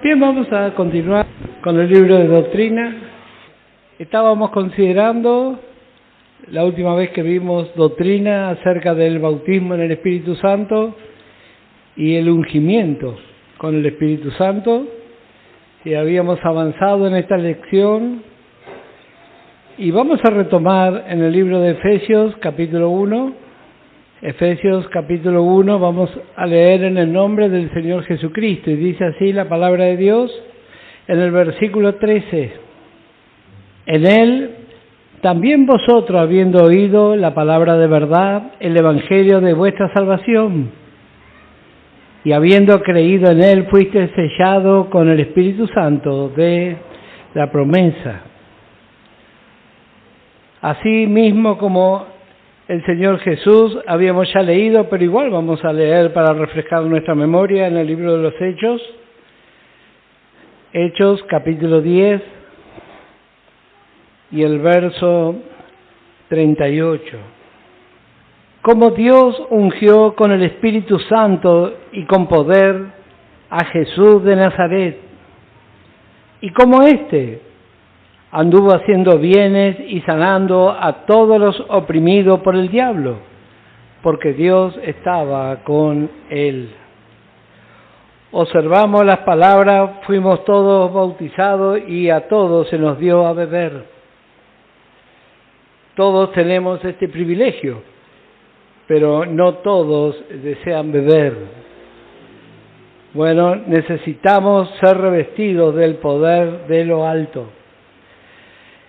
Bien, vamos a continuar con el libro de doctrina. Estábamos considerando, la última vez que vimos doctrina acerca del bautismo en el Espíritu Santo y el ungimiento con el Espíritu Santo, y habíamos avanzado en esta lección, y vamos a retomar en el libro de Efesios capítulo 1. Efesios capítulo 1, vamos a leer en el nombre del Señor Jesucristo, y dice así la palabra de Dios en el versículo 13. En Él también vosotros, habiendo oído la palabra de verdad, el evangelio de vuestra salvación, y habiendo creído en Él, fuiste sellado con el Espíritu Santo de la promesa. Así mismo como el Señor Jesús habíamos ya leído, pero igual vamos a leer para refrescar nuestra memoria en el libro de los Hechos. Hechos capítulo 10 y el verso 38. Como Dios ungió con el Espíritu Santo y con poder a Jesús de Nazaret, y como éste anduvo haciendo bienes y sanando a todos los oprimidos por el diablo, porque Dios estaba con él. Observamos las palabras, fuimos todos bautizados y a todos se nos dio a beber. Todos tenemos este privilegio, pero no todos desean beber. Bueno, necesitamos ser revestidos del poder de lo alto.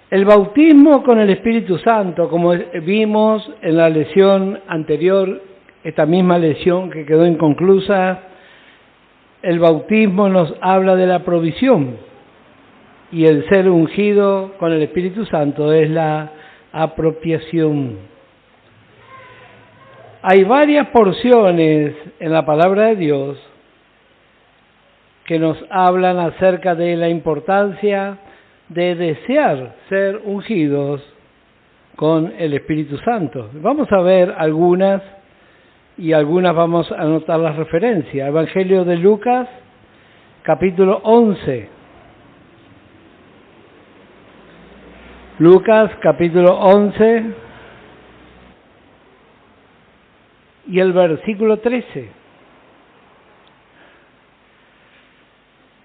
El bautismo con el Espíritu Santo, como vimos en la lección anterior, esta misma lección que quedó inconclusa, el bautismo nos habla de la provisión y el ser ungido con el Espíritu Santo es la apropiación. Hay varias porciones en la palabra de Dios que nos hablan acerca de la importancia de desear ser ungidos con el Espíritu Santo. Vamos a ver algunas y algunas vamos a anotar las referencias. Evangelio de Lucas, capítulo 11. Lucas, capítulo 11 y el versículo 13.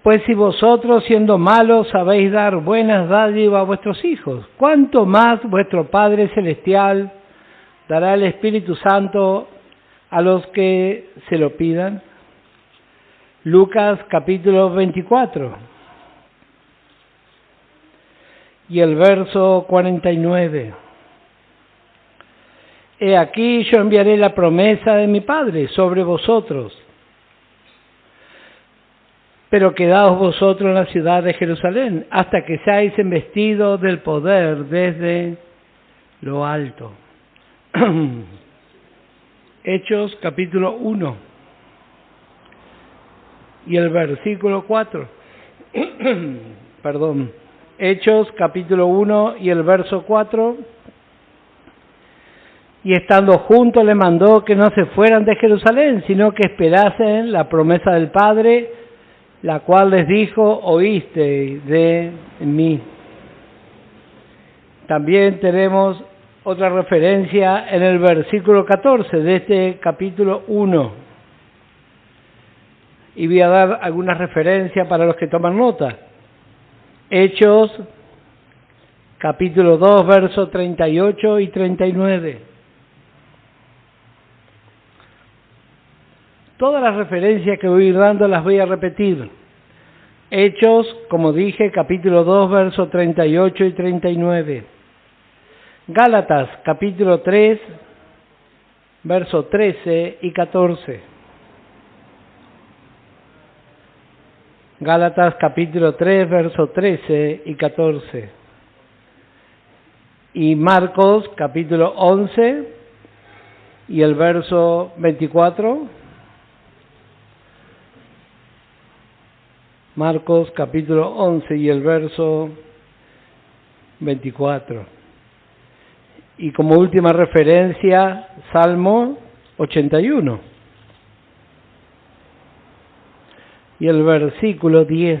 Pues si vosotros, siendo malos, sabéis dar buenas dádivas a vuestros hijos, ¿cuánto más vuestro Padre Celestial dará el Espíritu Santo a los que se lo pidan? Lucas capítulo 24 y el verso 49. He aquí yo enviaré la promesa de mi Padre sobre vosotros, pero quedaos vosotros en la ciudad de Jerusalén, hasta que seáis investidos del poder desde lo alto. Hechos capítulo 1 y el versículo 4. Hechos capítulo 1 y el verso 4. Y estando juntos le mandó que no se fueran de Jerusalén, sino que esperasen la promesa del Padre, la cual les dijo, oíste de mí. También tenemos otra referencia en el versículo 14 de este capítulo 1. Y voy a dar algunas referencias para los que toman nota. Hechos, capítulo 2, versos 38 y 39. Todas las referencias que voy dando las voy a repetir. Hechos, como dije, capítulo 2, versos 38 y 39. Gálatas, capítulo 3, versos 13 y 14. Gálatas, capítulo 3, versos 13 y 14. Y Marcos, capítulo 11 y el verso 24. Marcos capítulo 11 y el verso 24. Y como última referencia, Salmo 81. y el versículo 10.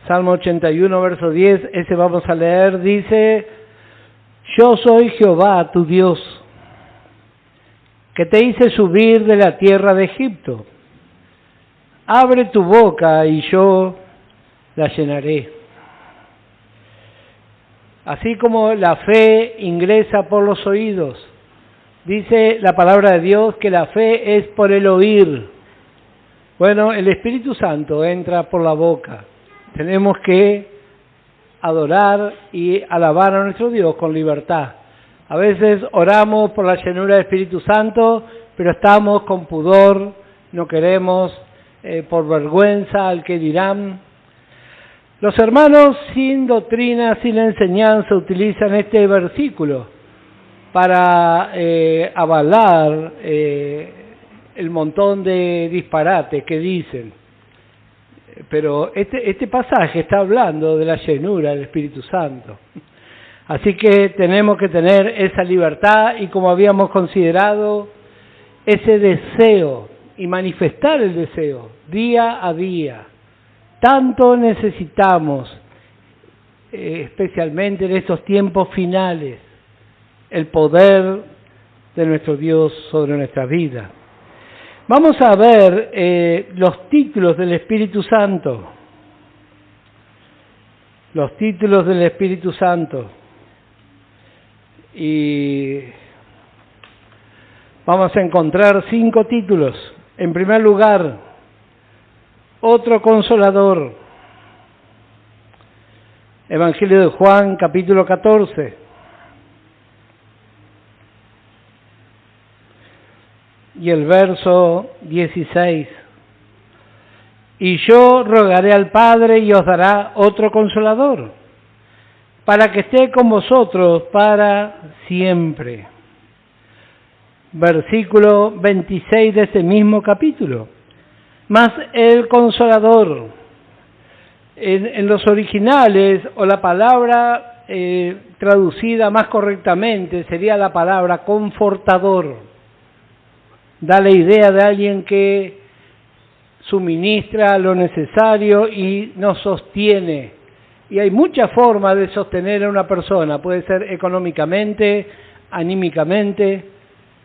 Salmo 81, verso 10, ese vamos a leer, dice: Yo soy Jehová, tu Dios, que te hice subir de la tierra de Egipto. Abre tu boca y yo la llenaré. Así como la fe ingresa por los oídos, dice la palabra de Dios que la fe es por el oír. Bueno, el Espíritu Santo entra por la boca. Tenemos que adorar y alabar a nuestro Dios con libertad. A veces oramos por la llenura del Espíritu Santo, pero estamos con pudor, no queremos, por vergüenza al que dirán. Los hermanos sin doctrina, sin enseñanza, utilizan este versículo para avalar el montón de disparates que dicen. Pero este pasaje está hablando de la llenura del Espíritu Santo. Así que tenemos que tener esa libertad y, como habíamos considerado, ese deseo y manifestar el deseo día a día. Tanto necesitamos, especialmente en estos tiempos finales, el poder de nuestro Dios sobre nuestra vida. Vamos a ver los títulos del Espíritu Santo. Los títulos del Espíritu Santo. Y vamos a encontrar 5 títulos. En primer lugar, otro consolador. Evangelio de Juan, capítulo 14. Y el verso 16. Y yo rogaré al Padre y os dará otro consolador, para que esté con vosotros para siempre. Versículo 26 de este mismo capítulo. Mas el consolador, en los originales, o la palabra traducida más correctamente sería la palabra confortador. Da la idea de alguien que suministra lo necesario y nos sostiene. Y hay muchas formas de sostener a una persona. Puede ser económicamente, anímicamente.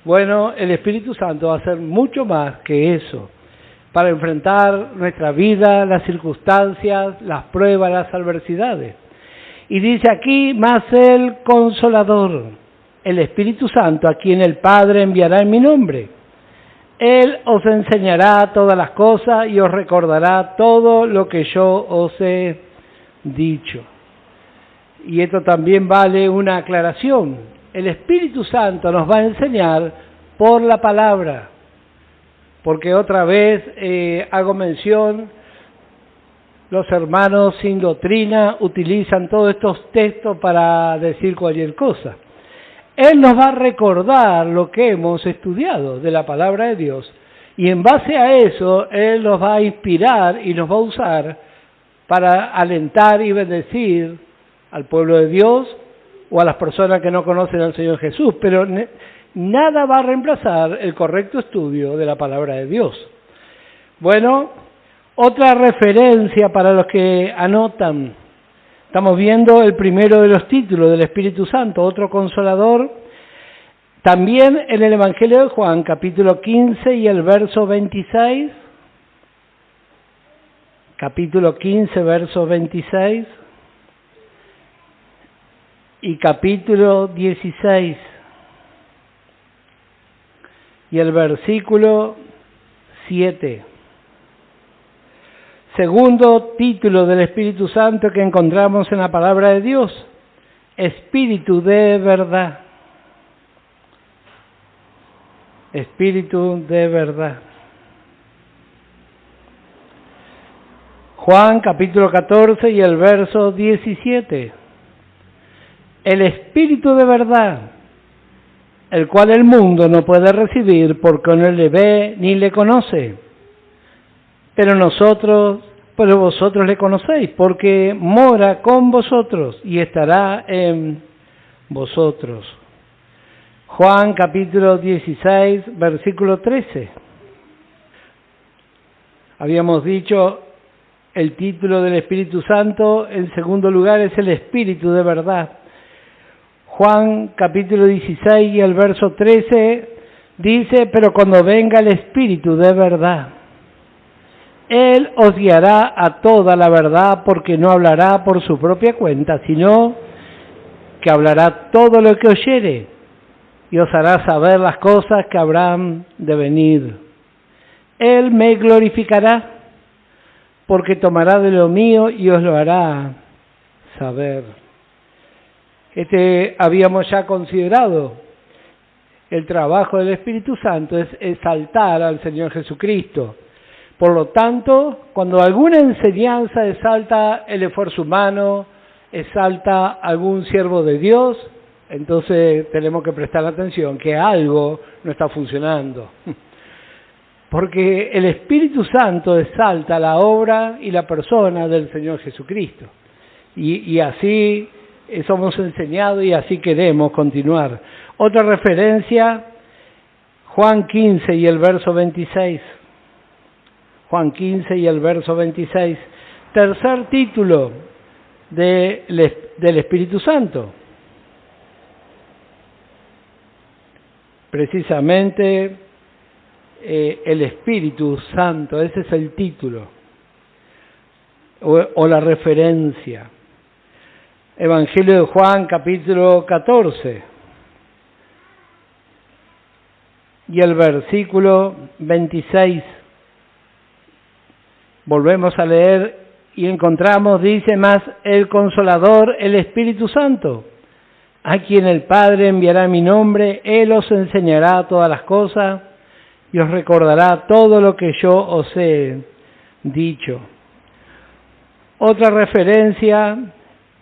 Bueno, el Espíritu Santo va a hacer mucho más que eso para enfrentar nuestra vida, las circunstancias, las pruebas, las adversidades. Y dice aquí, más el Consolador, el Espíritu Santo, a quien el Padre enviará en mi nombre. Él os enseñará todas las cosas y os recordará todo lo que yo os he dicho. Y esto también vale una aclaración. El Espíritu Santo nos va a enseñar por la palabra. Porque otra vez hago mención, los hermanos sin doctrina utilizan todos estos textos para decir cualquier cosa. Él nos va a recordar lo que hemos estudiado de la palabra de Dios y en base a eso Él nos va a inspirar y nos va a usar para alentar y bendecir al pueblo de Dios o a las personas que no conocen al Señor Jesús, pero nada va a reemplazar el correcto estudio de la palabra de Dios. Bueno, otra referencia para los que anotan. Estamos viendo el primero de los títulos del Espíritu Santo, otro consolador. También en el Evangelio de Juan, capítulo 15 y el verso 26. Capítulo 15, verso 26. Y capítulo 16. Y el versículo 7. Segundo título del Espíritu Santo que encontramos en la palabra de Dios, Espíritu de verdad. Espíritu de verdad. Juan capítulo 14 y el verso 17. El Espíritu de verdad, el cual el mundo no puede recibir porque no le ve ni le conoce. Pero vosotros le conocéis, porque mora con vosotros y estará en vosotros. Juan capítulo 16, versículo 13. Habíamos dicho, el título del Espíritu Santo, en segundo lugar, es el Espíritu de verdad. Juan capítulo 16 y el verso 13 dice, pero cuando venga el Espíritu de verdad, Él os guiará a toda la verdad, porque no hablará por su propia cuenta, sino que hablará todo lo que oyere y os hará saber las cosas que habrán de venir. Él me glorificará, porque tomará de lo mío y os lo hará saber. Habíamos ya considerado el trabajo del Espíritu Santo, es exaltar al Señor Jesucristo. Por lo tanto, cuando alguna enseñanza exalta el esfuerzo humano, exalta algún siervo de Dios, entonces tenemos que prestar atención que algo no está funcionando. Porque el Espíritu Santo exalta la obra y la persona del Señor Jesucristo. Y así somos enseñados y así queremos continuar. Otra referencia, Juan 15 y el verso 26. Juan 15 y el verso 26. Tercer título del Espíritu Santo. Precisamente el Espíritu Santo, ese es el título o la referencia. Evangelio de Juan, capítulo 14 y el versículo 26. Volvemos a leer y encontramos, dice, más el Consolador, el Espíritu Santo, a quien el Padre enviará en mi nombre, Él os enseñará todas las cosas y os recordará todo lo que yo os he dicho. Otra referencia,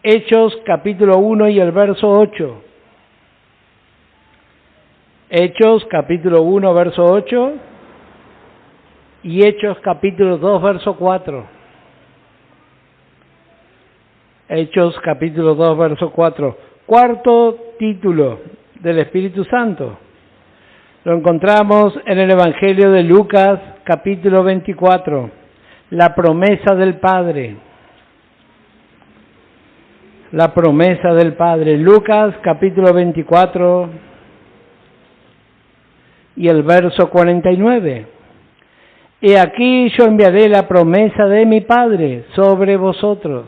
Hechos capítulo 1 y el verso 8. Hechos capítulo 1, verso 8 y Hechos capítulo 2, verso 4. Hechos capítulo 2, verso 4. Cuarto título del Espíritu Santo. Lo encontramos en el Evangelio de Lucas, capítulo 24, la promesa del Padre. La promesa del Padre. Lucas, capítulo 24 y el verso 49. He aquí yo enviaré la promesa de mi Padre sobre vosotros,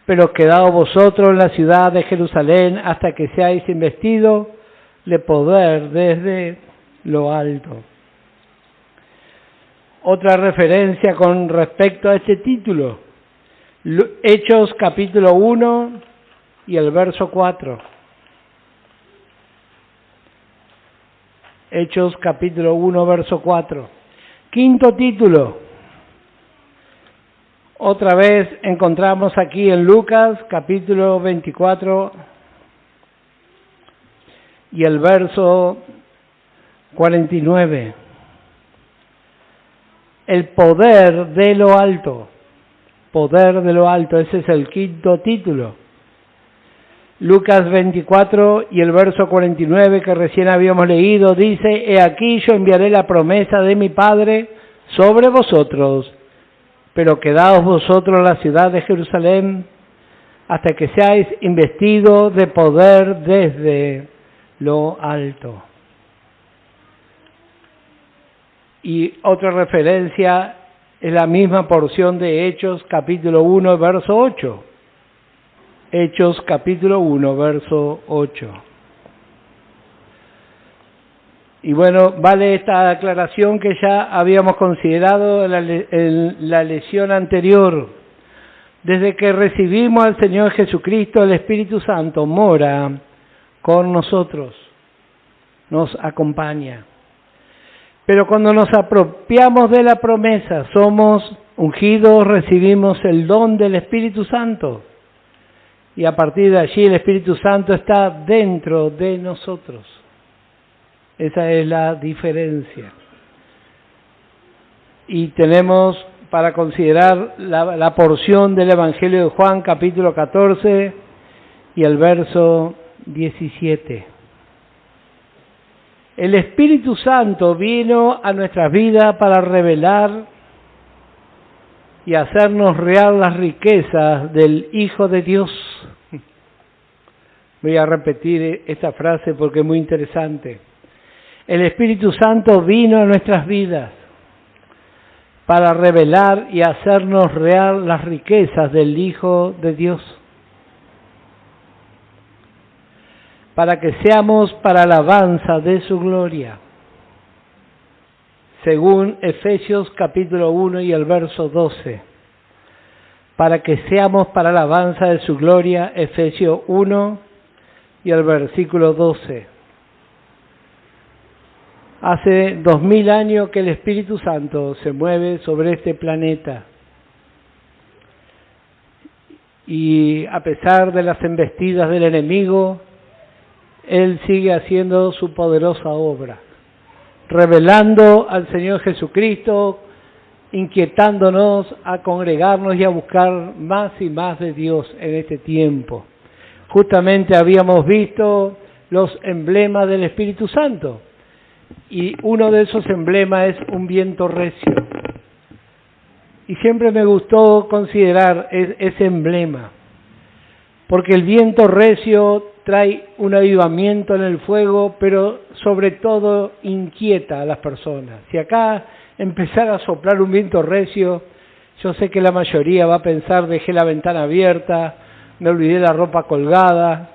pero quedaos vosotros en la ciudad de Jerusalén hasta que seáis investidos de poder desde lo alto. Otra referencia con respecto a este título, Hechos capítulo 1 y el verso 4. Hechos capítulo 1, verso 4. Quinto título, otra vez encontramos aquí en Lucas capítulo 24 y el verso 49. El poder de lo alto. Poder de lo alto, ese es el quinto título. Lucas 24 y el verso 49 que recién habíamos leído dice, he aquí yo enviaré la promesa de mi Padre sobre vosotros, pero quedaos vosotros en la ciudad de Jerusalén hasta que seáis investidos de poder desde lo alto. Y otra referencia es la misma porción de Hechos capítulo 1, verso 8. Hechos capítulo 1, verso 8. Y bueno, vale esta aclaración que ya habíamos considerado en la lección anterior. Desde que recibimos al Señor Jesucristo, el Espíritu Santo mora con nosotros, nos acompaña. Pero cuando nos apropiamos de la promesa, somos ungidos, recibimos el don del Espíritu Santo. Y a partir de allí el Espíritu Santo está dentro de nosotros. Esa es la diferencia. Y tenemos para considerar la porción del Evangelio de Juan, capítulo 14 y el verso 17. El Espíritu Santo vino a nuestras vidas para revelar y hacernos real las riquezas del Hijo de Dios. Voy a repetir esta frase porque es muy interesante. El Espíritu Santo vino a nuestras vidas para revelar y hacernos real las riquezas del Hijo de Dios, para que seamos para alabanza de su gloria, según Efesios capítulo 1 y el verso 12, para que seamos para alabanza de su gloria, Efesios 1 y el versículo 12. Hace 2000 años que el Espíritu Santo se mueve sobre este planeta. Y a pesar de las embestidas del enemigo, Él sigue haciendo su poderosa obra, revelando al Señor Jesucristo, inquietándonos a congregarnos y a buscar más y más de Dios en este tiempo. Justamente habíamos visto los emblemas del Espíritu Santo. Y uno de esos emblemas es un viento recio. Y siempre me gustó considerar ese emblema, porque el viento recio trae un avivamiento en el fuego, pero sobre todo inquieta a las personas. Si acá empezara a soplar un viento recio, yo sé que la mayoría va a pensar, dejé la ventana abierta, me olvidé la ropa colgada.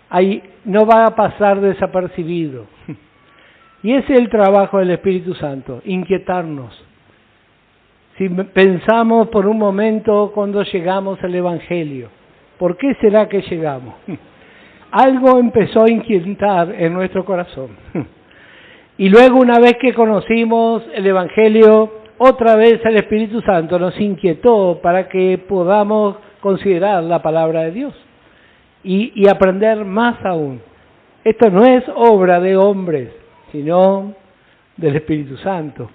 Ahí no va a pasar desapercibido. Y ese es el trabajo del Espíritu Santo, inquietarnos. Si pensamos por un momento cuando llegamos al Evangelio, ¿por qué será que llegamos? Algo empezó a inquietar en nuestro corazón. Y luego, una vez que conocimos el Evangelio, otra vez el Espíritu Santo nos inquietó para que podamos considerar la palabra de Dios y aprender más aún. Esto no es obra de hombres, sino del Espíritu Santo.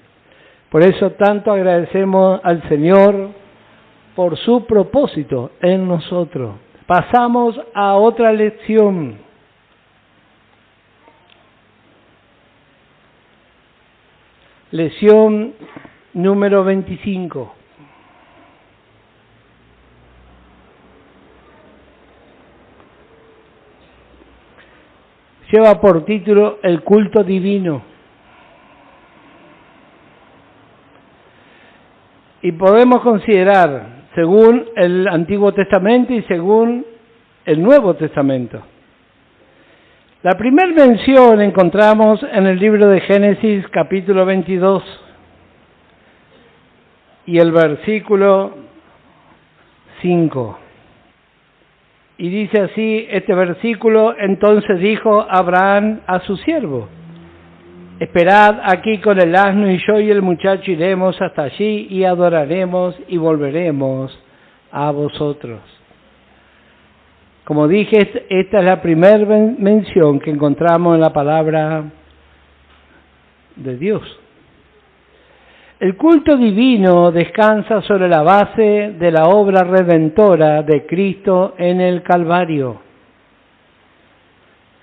Por eso tanto agradecemos al Señor por su propósito en nosotros. Pasamos a otra lección. Lección número 25. Lleva por título El culto divino. Y podemos considerar, según el Antiguo Testamento y según el Nuevo Testamento. La primera mención encontramos en el libro de Génesis, capítulo 22, y el versículo 5. Y dice así este versículo: entonces dijo Abraham a su siervo: esperad aquí con el asno, y yo y el muchacho iremos hasta allí y adoraremos y volveremos a vosotros. Como dije, esta es la primera mención que encontramos en la palabra de Dios. El culto divino descansa sobre la base de la obra redentora de Cristo en el Calvario.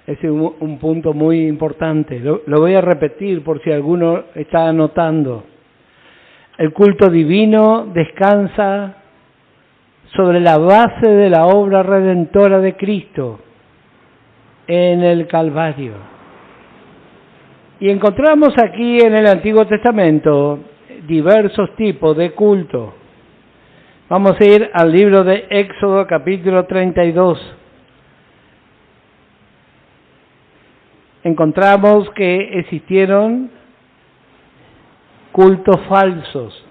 Ese es un punto muy importante. Lo voy a repetir por si alguno está anotando. El culto divino descansa sobre la base de la obra redentora de Cristo en el Calvario. Y encontramos aquí en el Antiguo Testamento diversos tipos de culto. Vamos a ir al libro de Éxodo, capítulo 32. Encontramos que existieron cultos falsos.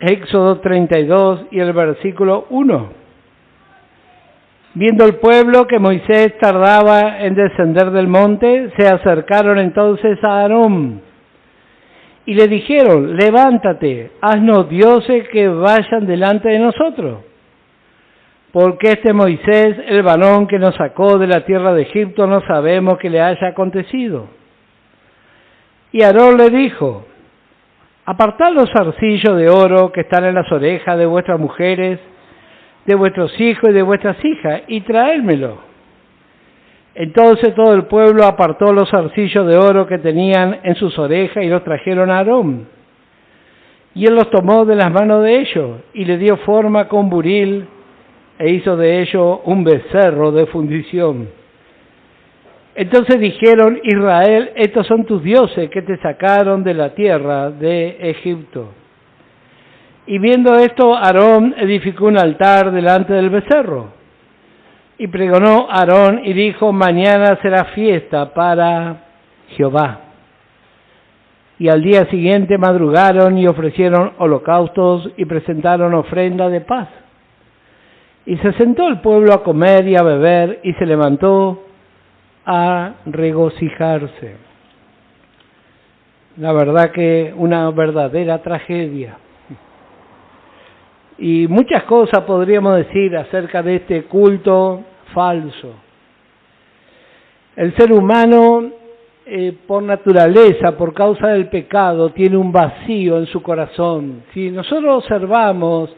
Éxodo 32 y el versículo 1. Viendo el pueblo que Moisés tardaba en descender del monte, se acercaron entonces a Aarón y le dijeron: levántate, haznos dioses que vayan delante de nosotros, porque este Moisés, el varón que nos sacó de la tierra de Egipto, no sabemos qué le haya acontecido. Y Aarón le dijo: apartad los zarcillos de oro que están en las orejas de vuestras mujeres, de vuestros hijos y de vuestras hijas, y traédmelo. Entonces todo el pueblo apartó los zarcillos de oro que tenían en sus orejas y los trajeron a Aarón. Y él los tomó de las manos de ellos y le dio forma con buril e hizo de ellos un becerro de fundición. Entonces dijeron: Israel, estos son tus dioses que te sacaron de la tierra de Egipto. Y viendo esto, Aarón edificó un altar delante del becerro. Y pregonó Aarón y dijo: mañana será fiesta para Jehová. Y al día siguiente madrugaron y ofrecieron holocaustos y presentaron ofrenda de paz. Y se sentó el pueblo a comer y a beber y se levantó a regocijarse. La verdad que una verdadera tragedia. Y muchas cosas podríamos decir acerca de este culto falso. El ser humano, por naturaleza, por causa del pecado, tiene un vacío en su corazón. Si nosotros observamos,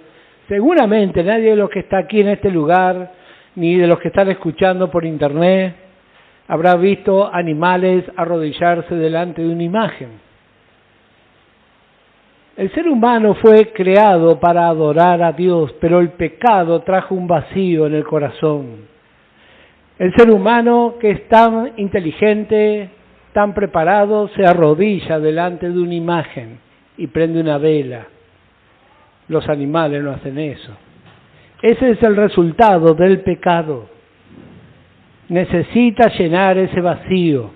seguramente nadie de los que está aquí en este lugar, ni de los que están escuchando por internet, habrá visto animales arrodillarse delante de una imagen. El ser humano fue creado para adorar a Dios, pero el pecado trajo un vacío en el corazón. El ser humano, que es tan inteligente, tan preparado, se arrodilla delante de una imagen y prende una vela. Los animales no hacen eso. Ese es el resultado del pecado. Necesita llenar ese vacío.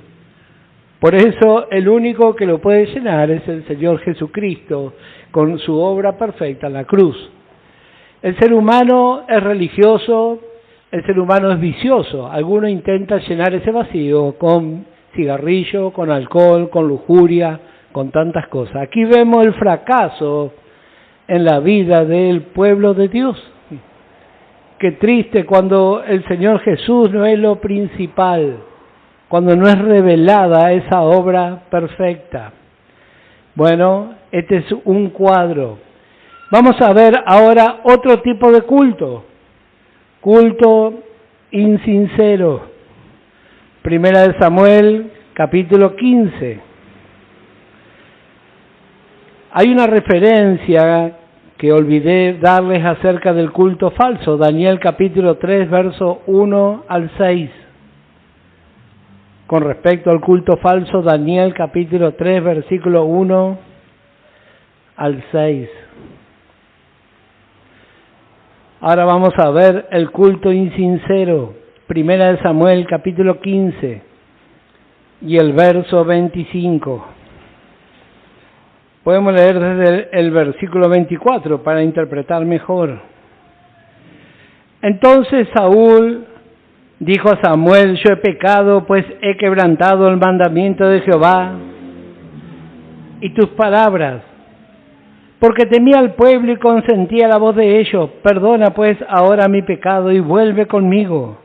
Por eso el único que lo puede llenar es el Señor Jesucristo, con su obra perfecta en la cruz. El ser humano es religioso, el ser humano es vicioso. Alguno intenta llenar ese vacío con cigarrillo, con alcohol, con lujuria, con tantas cosas. Aquí vemos el fracaso en la vida del pueblo de Dios. Qué triste cuando el Señor Jesús no es lo principal, cuando no es revelada esa obra perfecta. Bueno, este es un cuadro. Vamos a ver ahora otro tipo de culto. Culto insincero. Primera de Samuel, capítulo 15. Hay una referencia que olvidé darles acerca del culto falso. Daniel capítulo 3, verso 1 al 6. Con respecto al culto falso, Daniel capítulo 3, versículo 1 al 6. Ahora vamos a ver el culto insincero. Primera de Samuel capítulo 15 y el verso 25. Podemos leer desde el versículo 24 para interpretar mejor. Entonces Saúl dijo a Samuel: yo he pecado, pues he quebrantado el mandamiento de Jehová y tus palabras, porque temía al pueblo y consentía la voz de ellos. Perdona pues ahora mi pecado y vuelve conmigo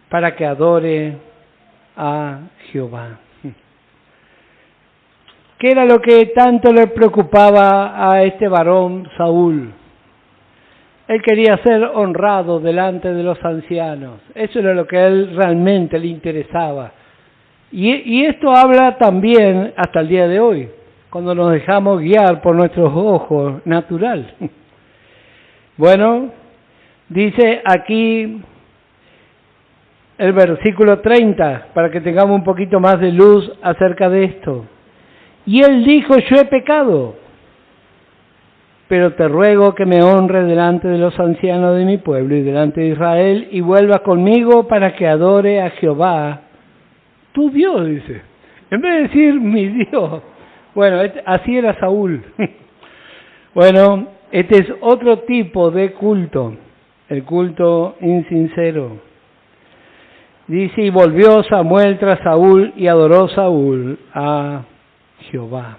para que adore a Jehová. ¿Qué era lo que tanto le preocupaba a este varón Saúl? Él quería ser honrado delante de los ancianos. Eso era lo que a él realmente le interesaba. Y esto habla también hasta el día de hoy, cuando nos dejamos guiar por nuestros ojos natural. Bueno, dice aquí el versículo 30, para que tengamos un poquito más de luz acerca de esto. Y él dijo: yo he pecado, pero te ruego que me honre delante de los ancianos de mi pueblo y delante de Israel, y vuelva conmigo para que adore a Jehová, tu Dios, dice. En vez de decir mi Dios. Bueno, así era Saúl. Bueno, este es otro tipo de culto, el culto insincero. Dice: y volvió Samuel tras Saúl y adoró Saúl a Jehová.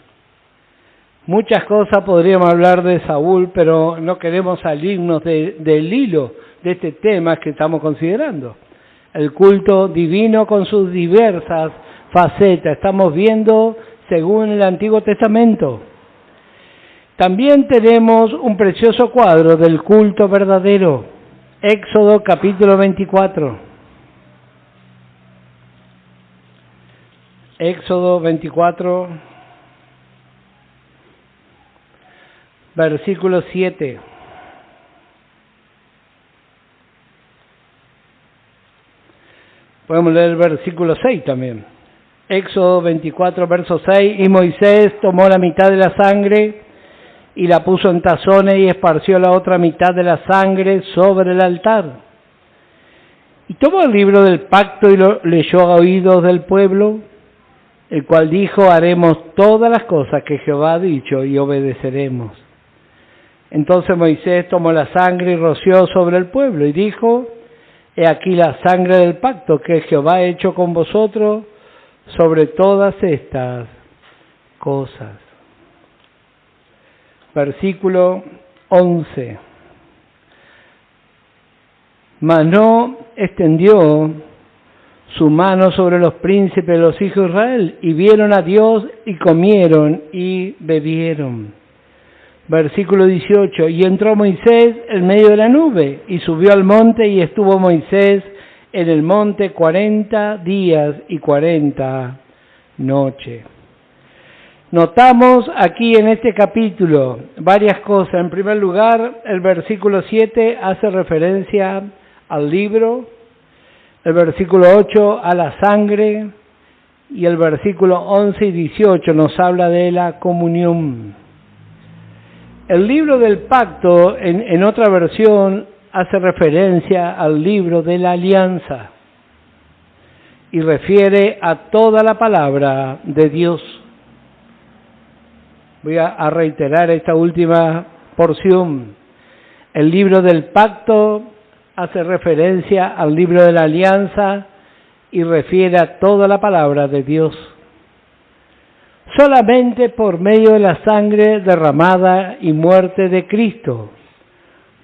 Muchas cosas podríamos hablar de Saúl, pero no queremos salirnos del hilo de este tema que estamos considerando. El culto divino con sus diversas facetas. Estamos viendo según el Antiguo Testamento. También tenemos un precioso cuadro del culto verdadero. Éxodo capítulo 24. Éxodo 24. versículo 7. Podemos leer el versículo 6 también. Éxodo 24, verso 6. Y Moisés tomó la mitad de la sangre y la puso en tazones y esparció la otra mitad de la sangre sobre el altar. Y tomó el libro del pacto y lo leyó a oídos del pueblo, el cual dijo: haremos todas las cosas que Jehová ha dicho y obedeceremos. Entonces Moisés tomó la sangre y roció sobre el pueblo y dijo: he aquí la sangre del pacto que Jehová ha hecho con vosotros sobre todas estas cosas. Versículo 11. Mas no extendió su mano sobre los príncipes de los hijos de Israel, y vieron a Dios y comieron y bebieron. Versículo 18. Y entró Moisés en medio de la nube, y subió al monte, y estuvo Moisés en el monte 40 días y 40 noches. Notamos aquí en este capítulo varias cosas. En primer lugar, el versículo 7 hace referencia al libro, el versículo 8 a la sangre, y el versículo 11 y 18 nos habla de la comunión. El libro del pacto, en otra versión, hace referencia al libro de la alianza y refiere a toda la palabra de Dios. Voy a reiterar esta última porción. El libro del pacto hace referencia al libro de la alianza y refiere a toda la palabra de Dios. Solamente por medio de la sangre derramada y muerte de Cristo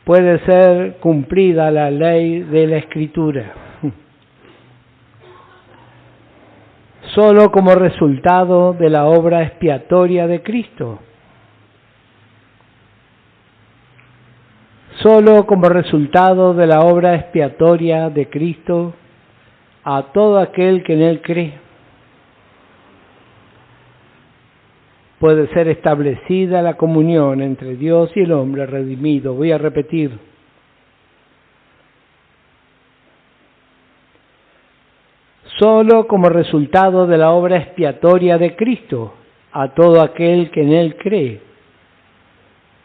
puede ser cumplida la ley de la Escritura. Solo como resultado de la obra expiatoria de Cristo. Solo como resultado de la obra expiatoria de Cristo a todo aquel que en Él cree puede ser establecida la comunión entre Dios y el hombre redimido. Voy a repetir. Solo como resultado de la obra expiatoria de Cristo, a todo aquel que en Él cree,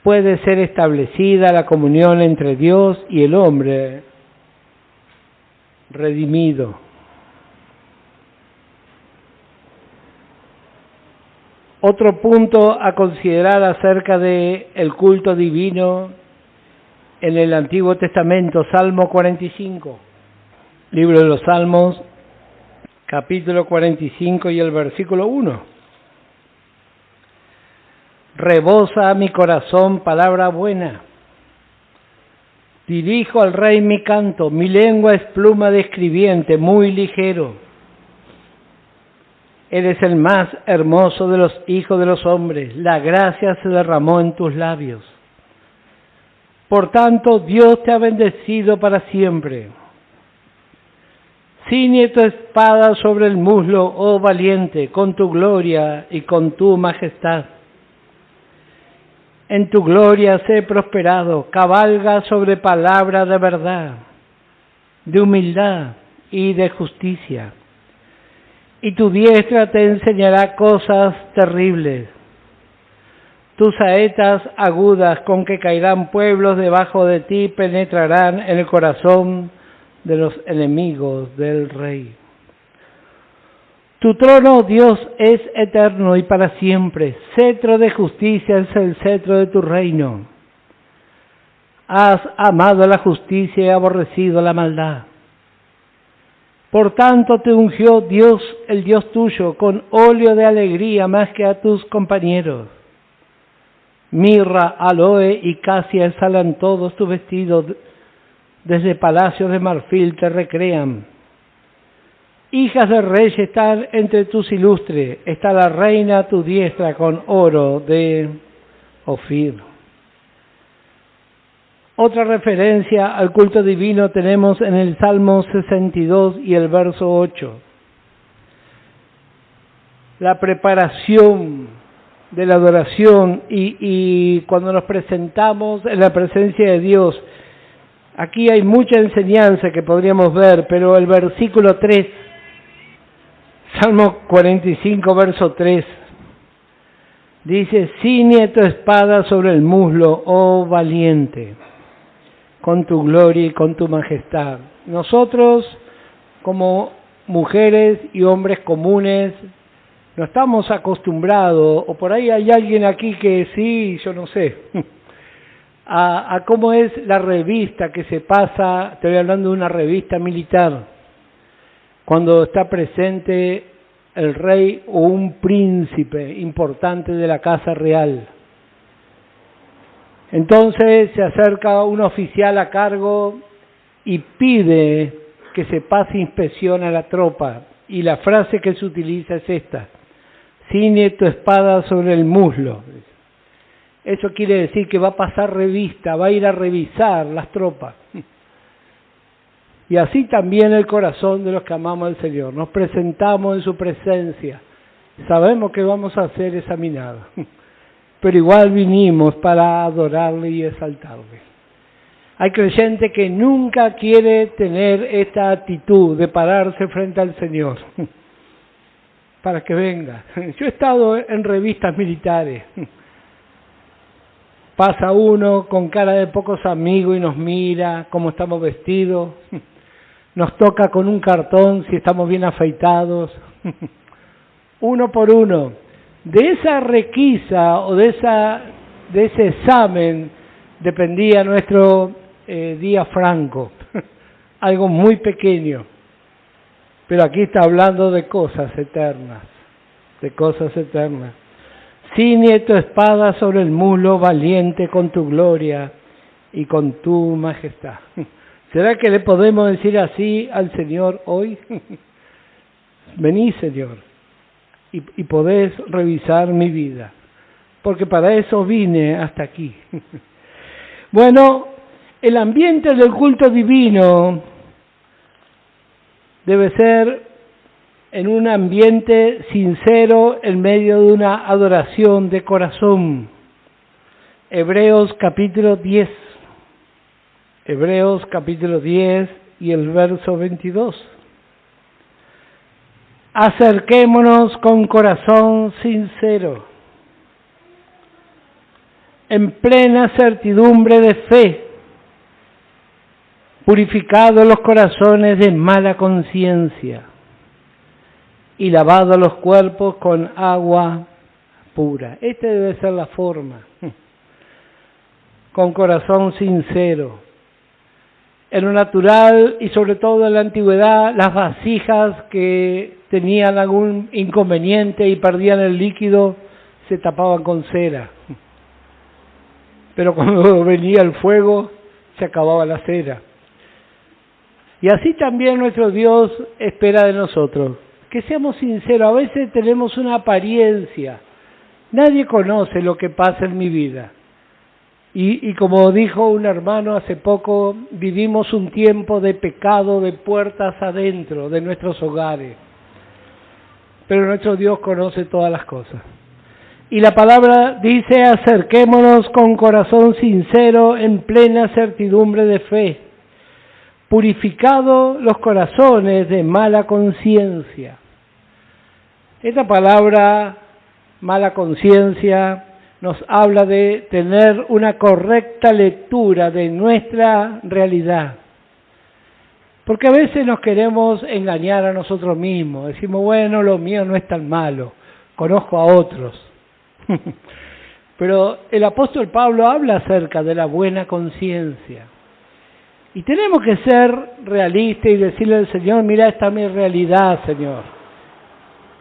puede ser establecida la comunión entre Dios y el hombre redimido. Otro punto a considerar acerca de el culto divino en el Antiguo Testamento, Salmo 45, libro de los Salmos, capítulo 45 y el versículo 1. Rebosa mi corazón palabra buena. Dirijo al Rey mi canto, mi lengua es pluma de escribiente, muy ligero. Eres el más hermoso de los hijos de los hombres, la gracia se derramó en tus labios. Por tanto, Dios te ha bendecido para siempre. Ciñe tu espada sobre el muslo, oh valiente, con tu gloria y con tu majestad. En tu gloria sé prosperado, cabalga sobre palabra de verdad, de humildad y de justicia. Y tu diestra te enseñará cosas terribles. Tus saetas agudas con que caerán pueblos debajo de ti penetrarán en el corazón de los enemigos del rey. Tu trono, Dios, es eterno y para siempre. Cetro de justicia es el cetro de tu reino. Has amado la justicia y aborrecido la maldad. Por tanto te ungió Dios, el Dios tuyo, con óleo de alegría más que a tus compañeros. Mirra, aloe y casia exhalan todos tus vestidos, desde palacios de marfil te recrean. Hijas de reyes están entre tus ilustres, está la reina a tu diestra con oro de Ofir. Otra referencia al culto divino tenemos en el Salmo 62 y el verso 8. La preparación de la adoración y cuando nos presentamos en la presencia de Dios. Aquí hay mucha enseñanza que podríamos ver, pero el versículo 3, Salmo 45, verso 3, dice: ciñe tu espada sobre el muslo, oh valiente, con tu gloria y con tu majestad. Nosotros, como mujeres y hombres comunes, no estamos acostumbrados, o por ahí hay alguien aquí que sí, yo no sé, a cómo es la revista que se pasa, estoy hablando de una revista militar, cuando está presente el rey o un príncipe importante de la casa real. Entonces se acerca un oficial a cargo y pide que se pase inspección a la tropa, y la frase que se utiliza es esta: ciñe tu espada sobre el muslo. Eso quiere decir que va a pasar revista, va a ir a revisar las tropas. Y así también el corazón de los que amamos al Señor. Nos presentamos en su presencia. Sabemos que vamos a ser examinados, pero igual vinimos para adorarle y exaltarle. Hay creyente que nunca quiere tener esta actitud de pararse frente al Señor para que venga. Yo he estado en revistas militares. Pasa uno con cara de pocos amigos y nos mira cómo estamos vestidos. Nos toca con un cartón si estamos bien afeitados. Uno por uno. De esa requisa o de ese examen dependía nuestro día franco. Algo muy pequeño. Pero aquí está hablando de cosas eternas. De cosas eternas. Ciñe tu espada sobre el muslo, valiente, con tu gloria y con tu majestad. ¿Será que le podemos decir así al Señor hoy? Vení, Señor, y podés revisar mi vida, porque para eso vine hasta aquí. Bueno, el ambiente del culto divino debe ser en un ambiente sincero, en medio de una adoración de corazón. Hebreos capítulo 10. Hebreos capítulo 10 y el verso 22. Acerquémonos con corazón sincero, en plena certidumbre de fe, purificados los corazones de mala conciencia y lavados los cuerpos con agua pura. Esta debe ser la forma, con corazón sincero. En lo natural y sobre todo en la antigüedad, las vasijas que tenían algún inconveniente y perdían el líquido se tapaban con cera. Pero cuando venía el fuego se acababa la cera. Y así también nuestro Dios espera de nosotros, que seamos sinceros. A veces tenemos una apariencia. Nadie conoce lo que pasa en mi vida. Y como dijo un hermano hace poco, vivimos un tiempo de pecado de puertas adentro de nuestros hogares. Pero nuestro Dios conoce todas las cosas. Y la palabra dice: acerquémonos con corazón sincero, en plena certidumbre de fe, purificados los corazones de mala conciencia. Esta palabra, mala conciencia, nos habla de tener una correcta lectura de nuestra realidad. Porque a veces nos queremos engañar a nosotros mismos. Decimos, bueno, lo mío no es tan malo, conozco a otros. Pero el apóstol Pablo habla acerca de la buena conciencia. Y tenemos que ser realistas y decirle al Señor: mira, esta es mi realidad, Señor.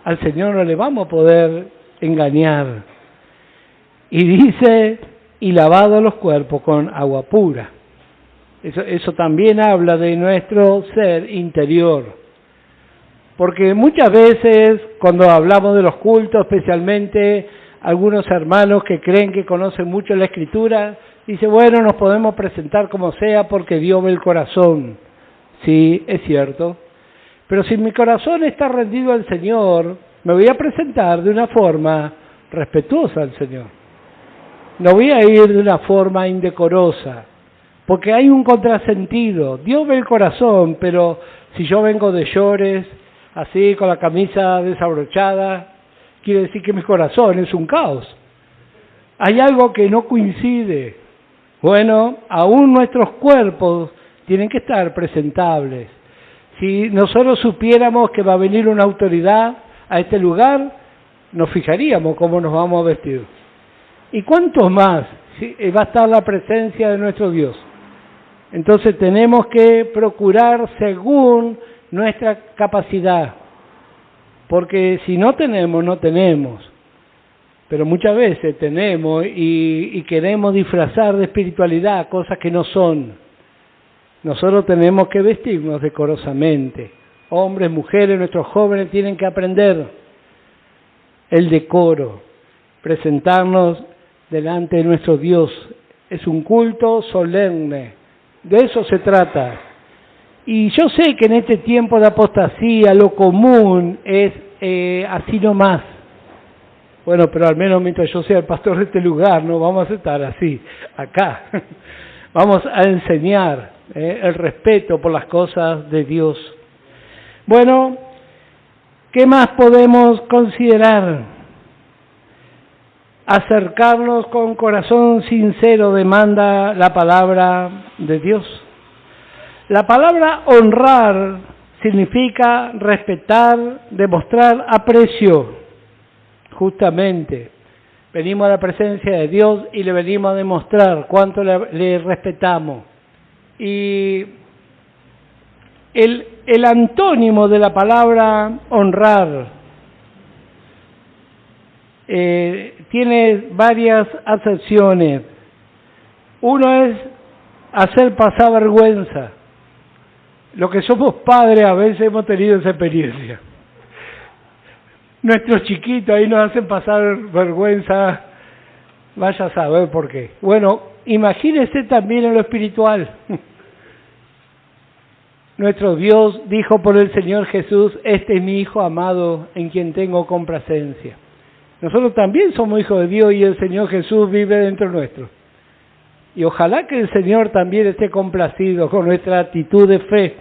Al Señor no le vamos a poder engañar. Y dice: y lavado los cuerpos con agua pura. Eso también habla de nuestro ser interior. Porque muchas veces cuando hablamos de los cultos, especialmente algunos hermanos que creen que conocen mucho la Escritura, dicen, bueno, nos podemos presentar como sea porque Dios ve el corazón. Sí, es cierto. Pero si mi corazón está rendido al Señor, me voy a presentar de una forma respetuosa al Señor. No voy a ir de una forma indecorosa, porque hay un contrasentido. Dios ve el corazón, pero si yo vengo de llores, así, con la camisa desabrochada, quiere decir que mi corazón es un caos. Hay algo que no coincide. Bueno, aún nuestros cuerpos tienen que estar presentables. Si nosotros supiéramos que va a venir una autoridad a este lugar, nos fijaríamos cómo nos vamos a vestir. ¿Y cuánto más va a estar la presencia de nuestro Dios? Entonces tenemos que procurar según nuestra capacidad, porque si no tenemos, no tenemos. Pero muchas veces tenemos y queremos disfrazar de espiritualidad cosas que no son. Nosotros tenemos que vestirnos decorosamente. Hombres, mujeres, nuestros jóvenes tienen que aprender el decoro, presentarnos delante de nuestro Dios. Es un culto solemne, de eso se trata. Y yo sé que en este tiempo de apostasía lo común es así nomás. Bueno, pero al menos mientras yo sea el pastor de este lugar, no vamos a estar así, acá. Vamos a enseñar el respeto por las cosas de Dios. Bueno, ¿qué más podemos considerar? Acercarnos con corazón sincero demanda la palabra de Dios. La palabra honrar significa respetar, demostrar aprecio. Justamente, venimos a la presencia de Dios y le venimos a demostrar cuánto le respetamos. Y el antónimo de la palabra honrar tiene varias acepciones. Uno es hacer pasar vergüenza. Los que somos padres a veces hemos tenido esa experiencia. Nuestros chiquitos ahí nos hacen pasar vergüenza, vaya a saber por qué. Bueno, imagínese también en lo espiritual. Nuestro Dios dijo por el Señor Jesús, este es mi Hijo amado en quien tengo complacencia. Nosotros también somos hijos de Dios y el Señor Jesús vive dentro nuestro. Y ojalá que el Señor también esté complacido con nuestra actitud de fe.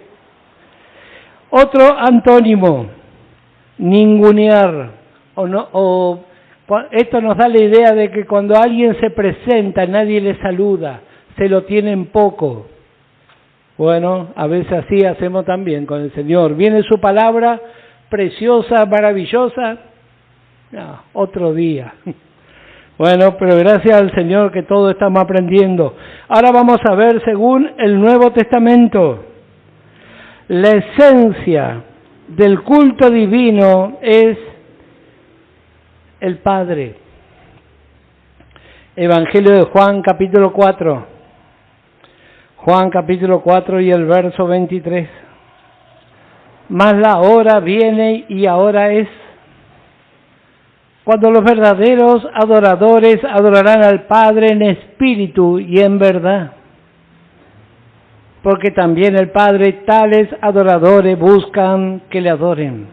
Otro antónimo, ningunear. Esto nos da la idea de que cuando alguien se presenta, nadie le saluda, se lo tienen poco. Bueno, a veces así hacemos también con el Señor. Viene su palabra preciosa, maravillosa, no, otro día. Bueno, pero gracias al Señor que todo estamos aprendiendo. Ahora vamos a ver según el Nuevo Testamento. La esencia del culto divino es el Padre. Evangelio de Juan, capítulo 4. Juan, capítulo 4 y el verso 23. Mas la hora viene y ahora es cuando los verdaderos adoradores adorarán al Padre en espíritu y en verdad. Porque también el Padre tales adoradores buscan que le adoren.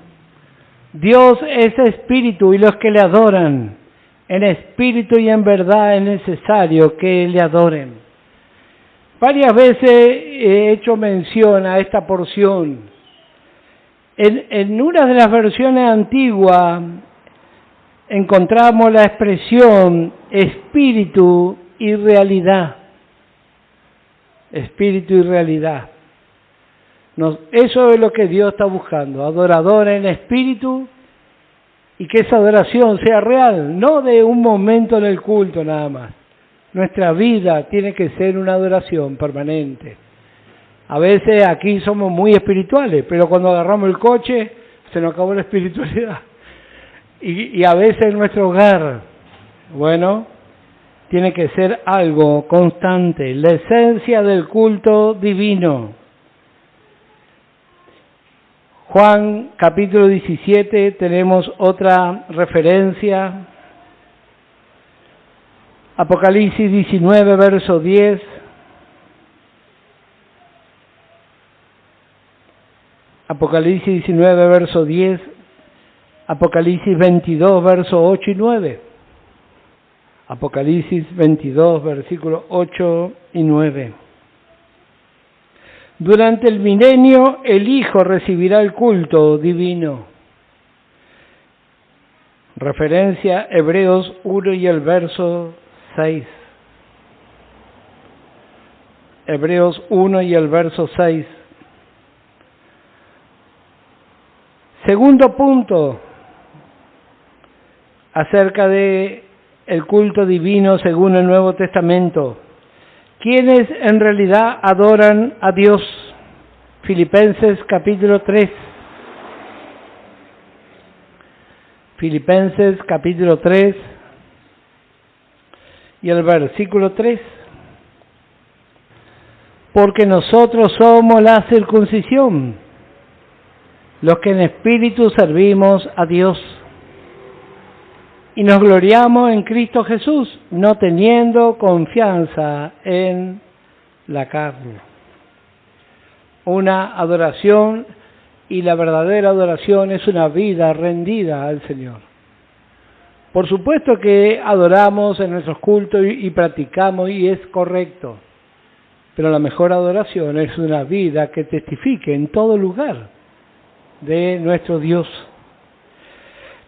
Dios es espíritu y los que le adoran en espíritu y en verdad es necesario que le adoren. Varias veces he hecho mención a esta porción. En una de las versiones antiguas encontramos la expresión espíritu y realidad. Espíritu y realidad. Eso es lo que Dios está buscando, adoradores en espíritu y que esa adoración sea real, no de un momento en el culto nada más. Nuestra vida tiene que ser una adoración permanente. A veces aquí somos muy espirituales, pero cuando agarramos el coche se nos acabó la espiritualidad. Y a veces en nuestro hogar, bueno, tiene que ser algo constante, la esencia del culto divino. Juan capítulo 17 tenemos otra referencia. Apocalipsis 19 verso 10. Apocalipsis 19 verso 10. Apocalipsis 22 verso 8 y 9. Apocalipsis 22, versículos 8 y 9. Durante el milenio, el Hijo recibirá el culto divino. Referencia Hebreos 1 y el verso 6. Hebreos 1 y el verso 6. Segundo punto, acerca de el culto divino según el Nuevo Testamento. ¿Quiénes en realidad adoran a Dios? Filipenses capítulo 3. Filipenses capítulo 3 y el versículo 3. Porque nosotros somos la circuncisión, los que en espíritu servimos a Dios. Y nos gloriamos en Cristo Jesús, no teniendo confianza en la carne. Una adoración, y la verdadera adoración es una vida rendida al Señor. Por supuesto que adoramos en nuestros cultos y practicamos, y es correcto. Pero la mejor adoración es una vida que testifique en todo lugar de nuestro Dios.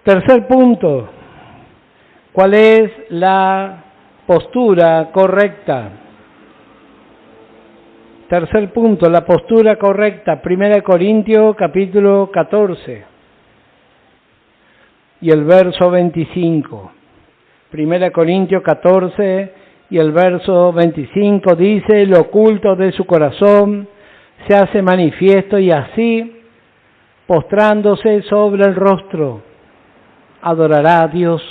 Tercer punto. ¿Cuál es la postura correcta? Tercer punto, la postura correcta. 1 Corintios capítulo 14 y el verso 25. 1 Corintios 14 y el verso 25 dice: lo oculto de su corazón se hace manifiesto, y así, postrándose sobre el rostro, adorará a Dios,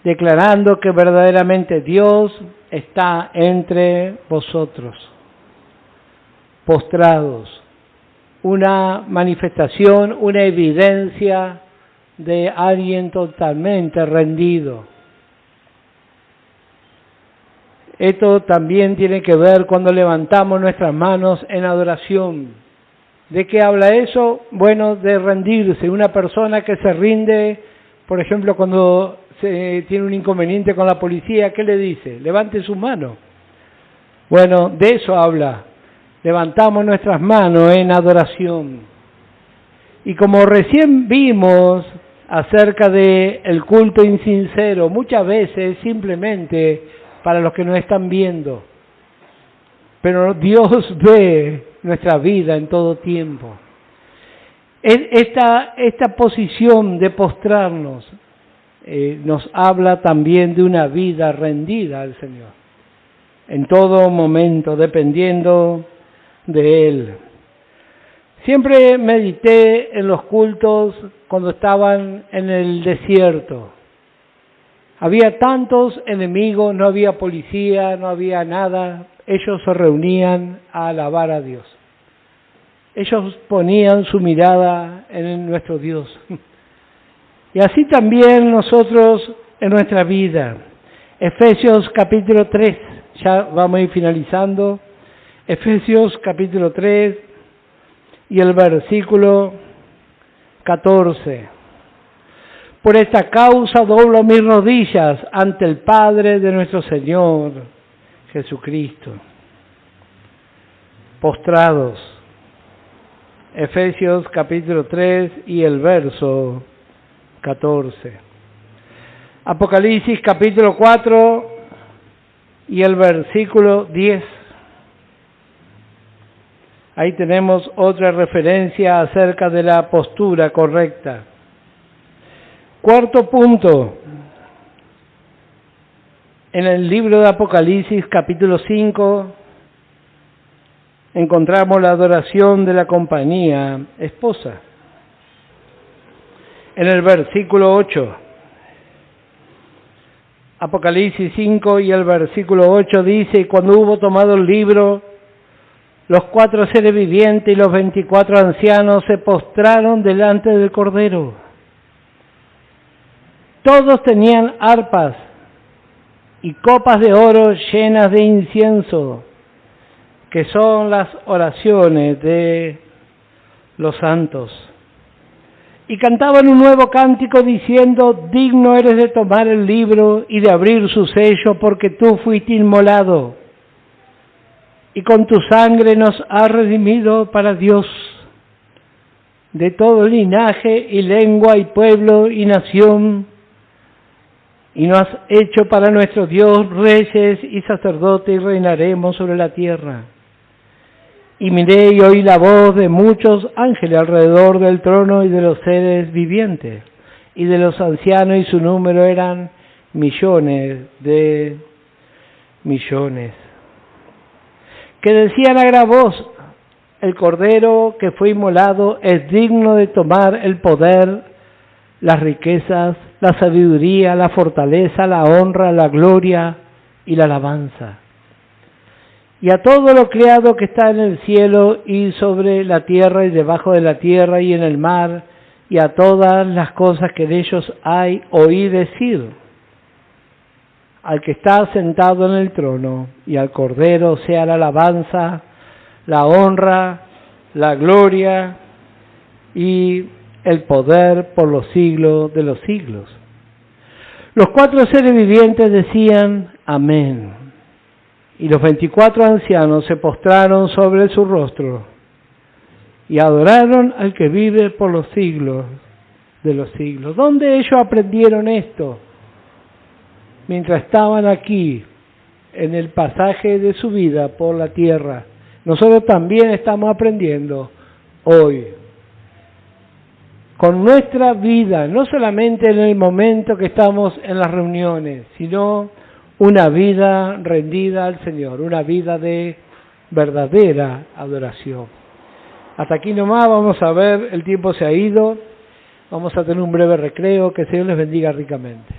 declarando que verdaderamente Dios está entre vosotros, postrados. Una manifestación, una evidencia de alguien totalmente rendido. Esto también tiene que ver cuando levantamos nuestras manos en adoración. ¿De qué habla eso? Bueno, de rendirse. Una persona que se rinde, por ejemplo, cuando tiene un inconveniente con la policía, ¿qué le dice? Levante su mano. Bueno, de eso habla. Levantamos nuestras manos en adoración. Y como recién vimos acerca del culto insincero, muchas veces simplemente para los que nos están viendo. Pero Dios ve nuestra vida en todo tiempo. Esta posición de postrarnos nos habla también de una vida rendida al Señor, en todo momento, dependiendo de Él. Siempre medité en los cultos cuando estaban en el desierto. Había tantos enemigos, no había policía, no había nada. Ellos se reunían a alabar a Dios. Ellos ponían su mirada en nuestro Dios. Y así también nosotros en nuestra vida. Efesios capítulo 3, ya vamos a ir finalizando. Efesios capítulo 3 y el versículo 14. Por esta causa doblo mis rodillas ante el Padre de nuestro Señor Jesucristo. Postrados. Efesios capítulo 3 y el verso 14. Apocalipsis capítulo 4 y el versículo 10. Ahí tenemos otra referencia acerca de la postura correcta. Cuarto punto. En el libro de Apocalipsis capítulo 5 encontramos la adoración de la compañía esposa. En el versículo 8, Apocalipsis 5 y el versículo 8 dice: cuando hubo tomado el libro, los 4 seres vivientes y los 24 ancianos se postraron delante del Cordero. Todos tenían arpas y copas de oro llenas de incienso, que son las oraciones de los santos. y cantaban un nuevo cántico diciendo: digno eres de tomar el libro y de abrir su sello, porque tú fuiste inmolado, y con tu sangre nos has redimido para Dios, de todo linaje y lengua y pueblo y nación, y nos has hecho para nuestro Dios reyes y sacerdotes, y reinaremos sobre la tierra. Y miré y oí la voz de muchos ángeles alrededor del trono y de los seres vivientes, y de los ancianos, y su número eran millones de millones, que decían a gran voz: el Cordero que fue inmolado es digno de tomar el poder, las riquezas, la sabiduría, la fortaleza, la honra, la gloria y la alabanza. Y a todo lo creado que está en el cielo y sobre la tierra y debajo de la tierra y en el mar, y a todas las cosas que de ellos hay, oí decir: al que está sentado en el trono y al Cordero sea la alabanza, la honra, la gloria y el poder por los siglos de los siglos. Los 4 seres vivientes decían: amén. Y los 24 ancianos se postraron sobre su rostro y adoraron al que vive por los siglos de los siglos. ¿Dónde ellos aprendieron esto? Mientras estaban aquí, en el pasaje de su vida por la tierra. Nosotros también estamos aprendiendo hoy, con nuestra vida, no solamente en el momento que estamos en las reuniones, sino una vida rendida al Señor, una vida de verdadera adoración. Hasta aquí nomás, vamos a ver, el tiempo se ha ido, vamos a tener un breve recreo, que el Señor les bendiga ricamente.